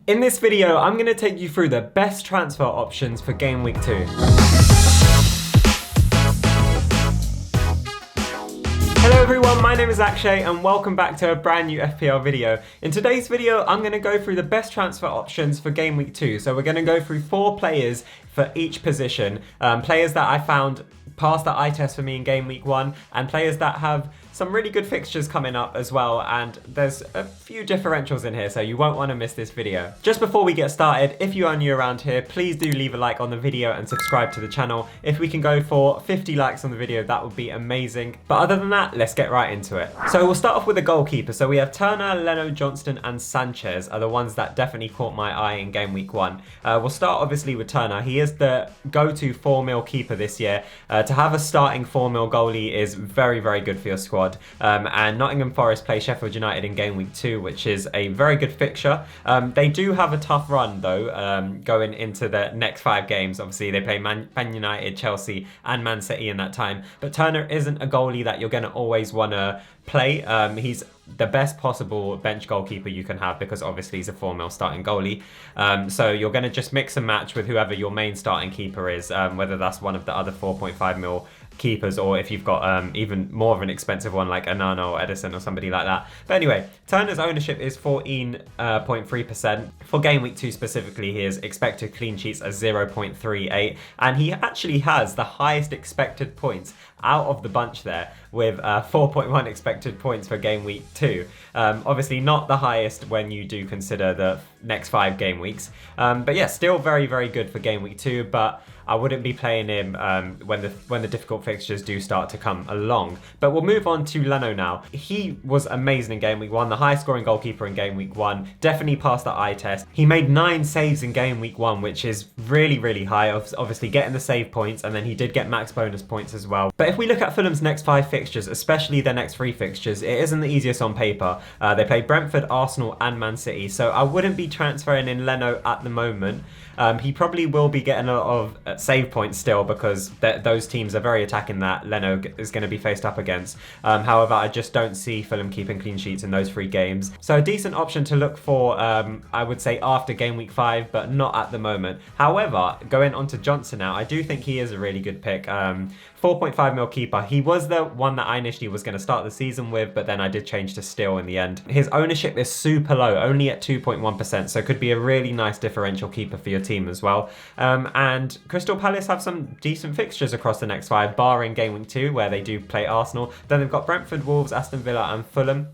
In this video, I'm going to take you through the best transfer options for Game Week 2. Hello everyone, my name is Akshay and welcome back to a brand new FPL video. In today's video, I'm going to go through the best transfer options for Game Week 2. So we're going to go through 4 players for each position. Players that I found passed the eye test for me in Game Week 1 and players that have some really good fixtures coming up as well, and there's a few differentials in here, so you won't want to miss this video. Just before we get started, if you are new around here, please do leave a like on the video and subscribe to the channel. If we can go for 50 likes on the video, that would be amazing. But other than that, let's get right into it. So we'll start off with the goalkeeper. So we have Turner, Leno, Johnston and Sanchez are the ones that definitely caught my eye in Game Week 1. We'll start obviously with Turner. He is the go-to 4-mil keeper this year. To have a starting 4-mil goalie is very, very good for your squad. And Nottingham Forest play Sheffield United in Game Week 2, which is a very good fixture. They do have a tough run though, going into the next 5 games. Obviously they play Man United, Chelsea and Man City in that time. But Turner isn't a goalie that you're going to always want to play. He's the best possible bench goalkeeper you can have because obviously he's a 4-mil starting goalie. So you're going to just mix and match with whoever your main starting keeper is, whether that's one of the other 4.5-mil keepers or if you've got even more of an expensive one like Anana or Edison or somebody like that. But anyway, Turner's ownership is 14.3%. For Game Week 2 specifically, his expected clean sheets are 0.38 and he actually has the highest expected points out of the bunch there with 4.1 expected points for Game Week 2. Obviously not the highest when you do consider the next 5 game weeks. But yeah, still very, very good for Game Week 2, but I wouldn't be playing him when the difficult fixtures do start to come along. But we'll move on to Leno now. He was amazing in Game Week 1, the highest scoring goalkeeper in Game Week 1. Definitely passed the eye test. He made 9 saves in Game Week 1, which is really, really high. Obviously getting the save points, and then he did get max bonus points as well. But if we look at Fulham's next 5 fixtures, especially their next 3 fixtures, it isn't the easiest on paper. They play Brentford, Arsenal and Man City. So I wouldn't be transferring in Leno at the moment. He probably will be getting a lot of save points still because those teams are very attacking that Leno is going to be faced up against. However, I just don't see Fulham keeping clean sheets in those 3 games. So a decent option to look for, I would say after Game Week 5, but not at the moment. However, going on to Johnson now, I do think he is a really good pick. 4.5-mil keeper. He was the one that I initially was going to start the season with, but then I did change to Steele in the end. His ownership is super low, only at 2.1%, so could be a really nice differential keeper for your team as well. And Crystal Palace have some decent fixtures across the next 5, barring Game Week 2, where they do play Arsenal. Then they've got Brentford, Wolves, Aston Villa and Fulham.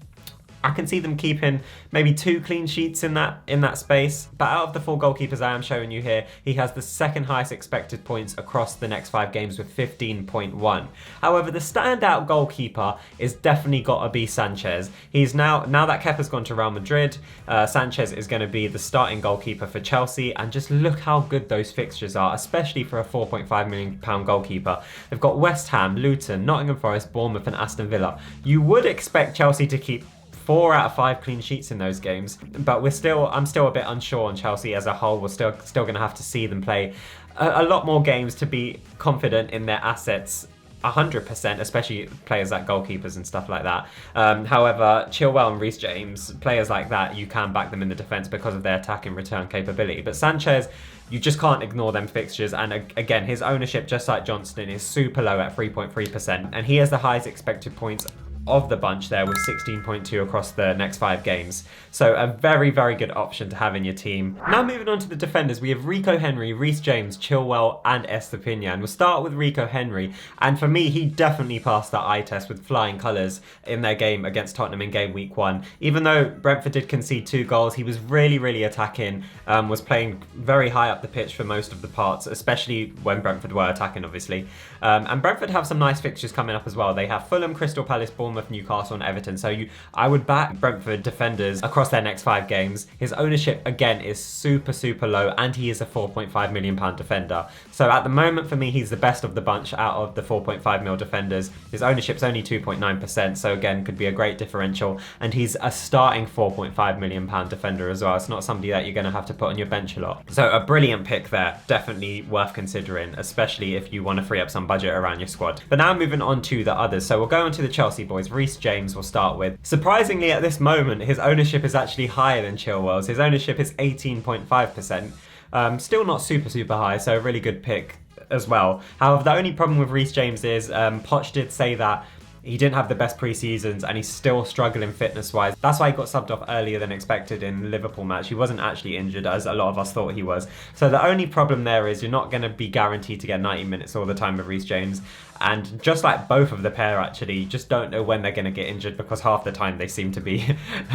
I can see them keeping maybe 2 clean sheets in that space. But out of the 4 goalkeepers I am showing you here, he has the second highest expected points across the next 5 games with 15.1. However, the standout goalkeeper is definitely got to be Sanchez. He's now that Kepa's gone to Real Madrid, Sanchez is going to be the starting goalkeeper for Chelsea. And just look how good those fixtures are, especially for a £4.5 million goalkeeper. They've got West Ham, Luton, Nottingham Forest, Bournemouth and Aston Villa. You would expect Chelsea to keep 4 out of 5 clean sheets in those games, but I'm still a bit unsure on Chelsea as a whole. We're still going to have to see them play a lot more games to be confident in their assets 100%, especially players like goalkeepers and stuff like that. However, Chilwell and Reece James, players like that, you can back them in the defence because of their attacking return capability. But Sanchez, you just can't ignore them fixtures. And again, his ownership, just like Johnston, is super low at 3.3%. And he has the highest expected points of the bunch there with 16.2 across the next 5 games. So a very, very good option to have in your team. Now moving on to the defenders, we have Rico Henry, Reece James, Chilwell and Estepinian. We'll start with Rico Henry, and for me he definitely passed that eye test with flying colours in their game against Tottenham in Game Week 1. Even though Brentford did concede 2 goals, he was really, really attacking, was playing very high up the pitch for most of the parts, especially when Brentford were attacking obviously. And Brentford have some nice fixtures coming up as well. They have Fulham, Crystal Palace, Bournemouth, Newcastle and Everton. So I would back Brentford defenders across their next 5 games. His ownership again is super, super low and he is a £4.5 million defender. So at the moment for me he's the best of the bunch out of the 4.5 mil defenders. His ownership's only 2.9%, so again could be a great differential, and he's a starting £4.5 million defender as well. It's not somebody that you're going to have to put on your bench a lot. So a brilliant pick there, definitely worth considering, especially if you want to free up some budget around your squad. But now moving on to the others. So we'll go on to the Chelsea boys. is Reece James. We'll start with. Surprisingly, at this moment, his ownership is actually higher than Chilwell's. His ownership is 18.5%. Still not super high, so a really good pick as well. However, the only problem with Reece James is Poch did say that he didn't have the best pre-seasons and he's still struggling fitness-wise. That's why he got subbed off earlier than expected in the Liverpool match. He wasn't actually injured, as a lot of us thought he was. So the only problem there is you're not going to be guaranteed to get 90 minutes all the time with Reece James. And just like both of the pair, actually, you just don't know when they're going to get injured, because half the time they seem to be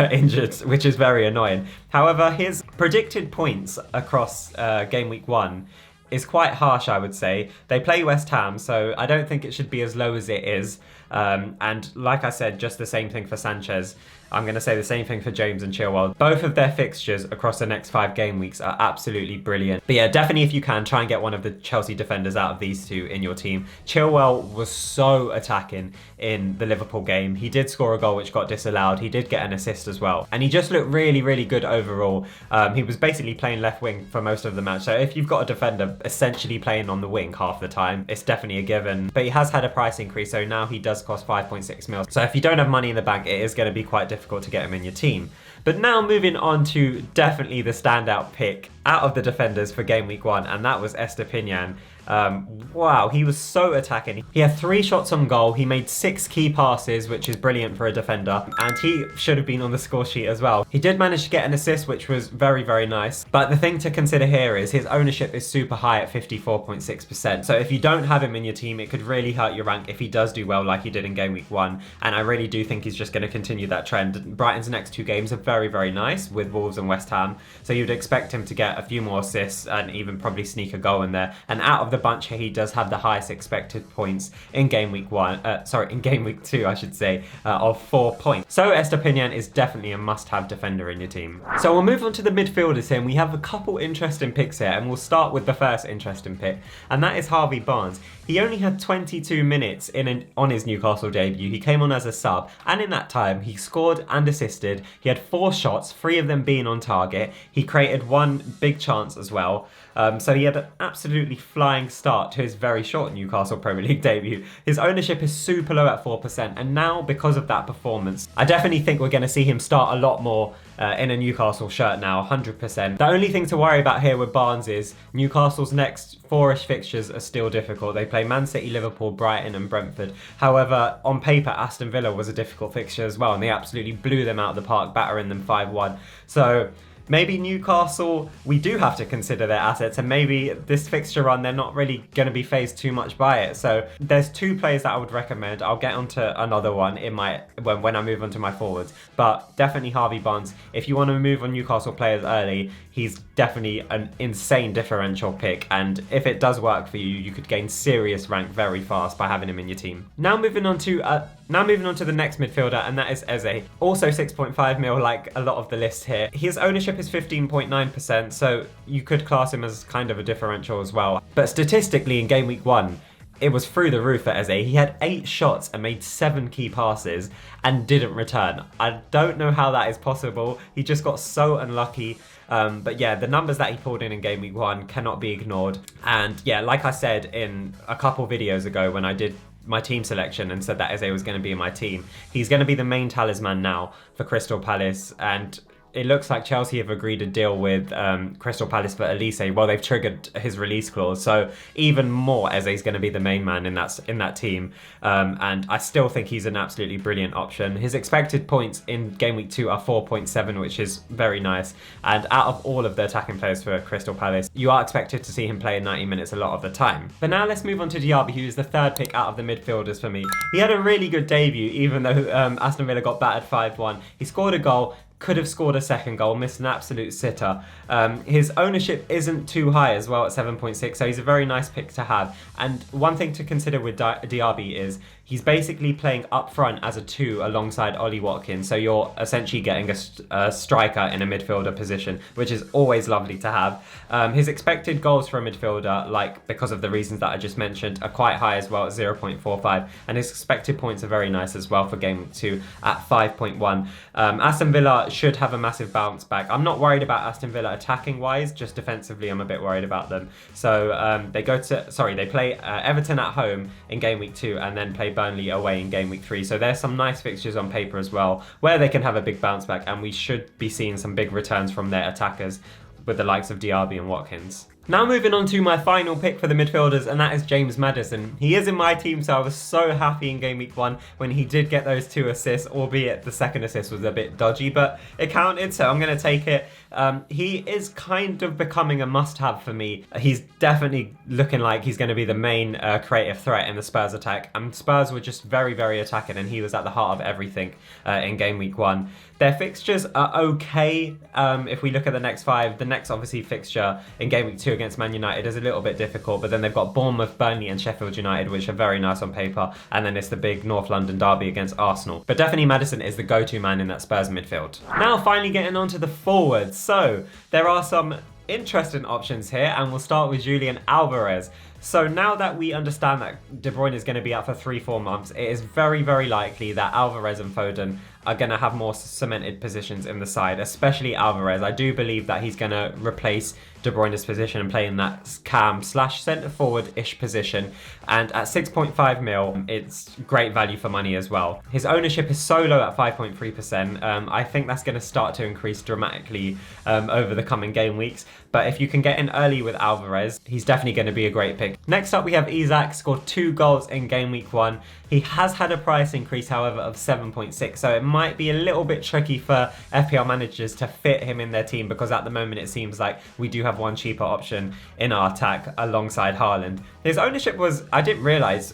injured, which is very annoying. However, his predicted points across game week 1 is quite harsh, I would say. They play West Ham, so I don't think it should be as low as it is. And like I said, just the same thing for Sanchez. I'm going to say the same thing for James and Chilwell. Both of their fixtures across the next 5 game weeks are absolutely brilliant. But yeah, definitely if you can, try and get one of the Chelsea defenders out of these two in your team. Chilwell was so attacking in the Liverpool game. He did score a goal which got disallowed. He did get an assist as well. And he just looked really good overall. He was basically playing left wing for most of the match. So if you've got a defender essentially playing on the wing half the time, it's definitely a given. But he has had a price increase, so now he does cost 5.6 mil. So if you don't have money in the bank, it is going to be quite difficult to get him in your team. But now moving on to definitely the standout pick out of the defenders for game week 1, and that was Estepinian. Wow, he was so attacking. He had 3 shots on goal. He made 6 key passes, which is brilliant for a defender. And he should have been on the score sheet as well. He did manage to get an assist, which was very nice. But the thing to consider here is his ownership is super high at 54.6%. So if you don't have him in your team, it could really hurt your rank if he does do well like he did in game week 1. And I really do think he's just going to continue that trend. Brighton's next 2 games are very nice with Wolves and West Ham. So you'd expect him to get a few more assists and even probably sneak a goal in there. And out of the bunch here, he does have the highest expected points in game week 2, I should say, of 4 points. So Estepinian is definitely a must-have defender in your team. So we'll move on to the midfielders here, and we have a couple interesting picks here, and we'll start with the first interesting pick, and that is Harvey Barnes. He only had 22 minutes on his Newcastle debut. He came on as a sub, and in that time, he scored and assisted. He had 4 shots, 3 of them being on target. He created 1 big chance as well. So he had an absolutely flying start to his very short Newcastle Premier League debut. His ownership is super low at 4%, and now because of that performance, I definitely think we're going to see him start a lot more in a Newcastle shirt now, 100%. The only thing to worry about here with Barnes is Newcastle's next 4-ish fixtures are still difficult. They play Man City, Liverpool, Brighton and Brentford. However, on paper, Aston Villa was a difficult fixture as well, and they absolutely blew them out of the park, battering them 5-1. So maybe Newcastle, we do have to consider their assets, and maybe this fixture run, they're not really going to be phased too much by it. So there's 2 players that I would recommend. I'll get onto another one in when I move on to my forwards. But definitely Harvey Barnes. If you want to move on Newcastle players early, he's definitely an insane differential pick. And if it does work for you, you could gain serious rank very fast by having him in your team. Now moving on to the next midfielder, and that is Eze. Also 6.5 mil, like a lot of the list here. His ownership is 15.9%, so you could class him as kind of a differential as well. But statistically in game week 1, it was through the roof for Eze. He had 8 shots and made 7 key passes and didn't return. I don't know how that is possible. He just got so unlucky. But yeah, the numbers that he pulled in game week 1 cannot be ignored. And yeah, like I said in a couple videos ago when I did my team selection and said that Eze was going to be in my team, he's going to be the main talisman now for Crystal Palace. And it looks like Chelsea have agreed a deal with Crystal Palace for Elise. Well, they've triggered his release clause, so even more Eze's going to be the main man in that team. And I still think he's an absolutely brilliant option. His expected points in game week 2 are 4.7, which is very nice. And out of all of the attacking players for Crystal Palace, you are expected to see him play in 90 minutes a lot of the time. But now let's move on to Diaby, who is the 3rd pick out of the midfielders for me. He had a really good debut, even though Aston Villa got battered 5-1. He scored a goal, could have scored a second goal, missed an absolute sitter. His ownership isn't too high as well at 7.6, so he's a very nice pick to have. And one thing to consider with Diaby is he's basically playing up front as a 2 alongside Ollie Watkins, so you're essentially getting a striker in a midfielder position, which is always lovely to have. His expected goals for a midfielder, because of the reasons that I just mentioned, are quite high as well at 0.45, and his expected points are very nice as well for game week 2 at 5.1. Aston Villa should have a massive bounce back. I'm not worried about Aston Villa attacking wise, just defensively I'm a bit worried about them. So they play Everton at home in game week 2 and then play Burnley away in game week 3. So there's some nice fixtures on paper as well, where they can have a big bounce back, and we should be seeing some big returns from their attackers with the likes of Diaby and Watkins. Now moving on to my final pick for the midfielders, and that is James Maddison. He is in my team, so I was so happy in game week 1 when he did get those 2 assists, albeit the second assist was a bit dodgy, but it counted, so I'm going to take it. He is kind of becoming a must-have for me. He's definitely looking like he's going to be the main creative threat in the Spurs attack, and Spurs were just very, very attacking, and he was at the heart of everything in game week 1. Their fixtures are okay. If we look at the next 5, the next obviously fixture in game week 2 against Man United is a little bit difficult, but then they've got Bournemouth, Burnley and Sheffield United, which are very nice on paper, and then it's the big North London derby against Arsenal. But definitely Maddison is the go-to man in that Spurs midfield. Now finally getting on to the forwards. So there are some interesting options here, and we'll start with Julian Alvarez. So now that we understand that De Bruyne is going to be out for 3-4 months, it is very, very likely that Alvarez and Foden are going to have more cemented positions in the side, especially Alvarez. I do believe that he's going to replace De Bruyne's position and play in that cam / centre forward-ish position. And at 6.5 mil, it's great value for money as well. His ownership is so low at 5.3%. I think that's going to start to increase dramatically over the coming game weeks. But if you can get in early with Alvarez, he's definitely going to be a great pick. Next up, we have Isak, scored 2 goals in game week 1. He has had a price increase, however, of 7.6, so it might be a little bit tricky for FPL managers to fit him in their team, because at the moment it seems like we do have one cheaper option in our attack alongside Haaland. His ownership was, I didn't realise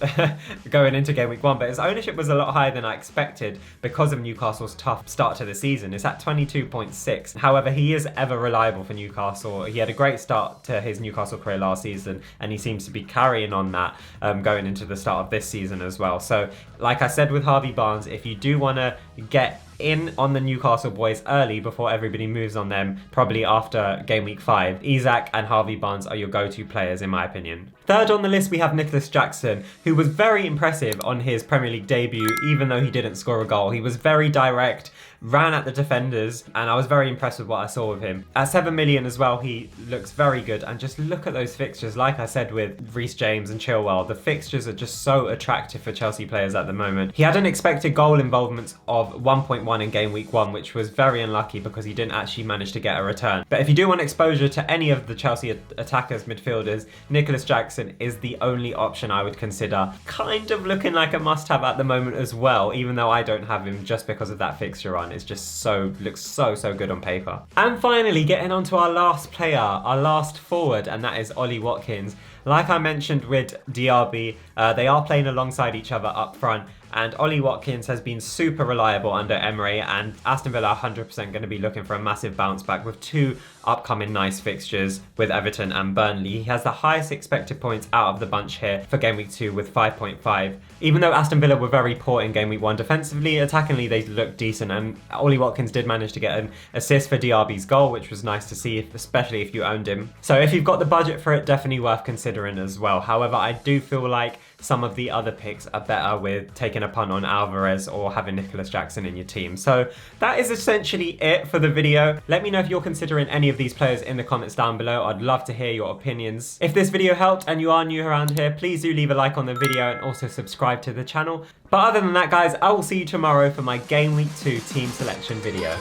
going into game week 1, but his ownership was a lot higher than I expected because of Newcastle's tough start to the season. It's at 22.6. However, he is ever reliable for Newcastle. He had a great start to his Newcastle career last season, and he seems to be carrying on that going into the start of this season as well. So, like I said with Harvey Barnes, if you do want to get in on the Newcastle boys early before everybody moves on them, probably after game week 5, Isak and Harvey Barnes are your go-to players in my opinion. Third on the list, we have Nicholas Jackson, who was very impressive on his Premier League debut, even though he didn't score a goal. He was very direct, ran at the defenders, and I was very impressed with what I saw of him. At 7 million as well, he looks very good, and just look at those fixtures. Like I said with Reece James and Chilwell, the fixtures are just so attractive for Chelsea players at the moment. He had an expected goal involvement of 1.1 in game week 1, which was very unlucky because he didn't actually manage to get a return. But if you do want exposure to any of the Chelsea attackers, midfielders, Nicholas Jackson is the only option I would consider. Kind of looking like a must-have at the moment as well, even though I don't have him just because of that fixture run. It's just looks so good on paper. And finally, getting on to our last player, our last forward, and that is Ollie Watkins. Like I mentioned with Diaby, they are playing alongside each other up front, and Ollie Watkins has been super reliable under Emery, and Aston Villa are 100% going to be looking for a massive bounce back with 2 upcoming nice fixtures with Everton and Burnley. He has the highest expected points out of the bunch here for game week 2 with 5.5. Even though Aston Villa were very poor in game week 1 defensively, attackingly they looked decent, and Ollie Watkins did manage to get an assist for Diaby's goal, which was nice to see, especially if you owned him. So if you've got the budget for it, definitely worth considering as well. However, I do feel like some of the other picks are better with taking a punt on Alvarez or having Nicholas Jackson in your team. So that is essentially it for the video. Let me know if you're considering any of these players in the comments down below. I'd love to hear your opinions. If this video helped and you are new around here, please do leave a like on the video and also subscribe to the channel. But other than that, guys, I will see you tomorrow for my Game Week 2 team selection video.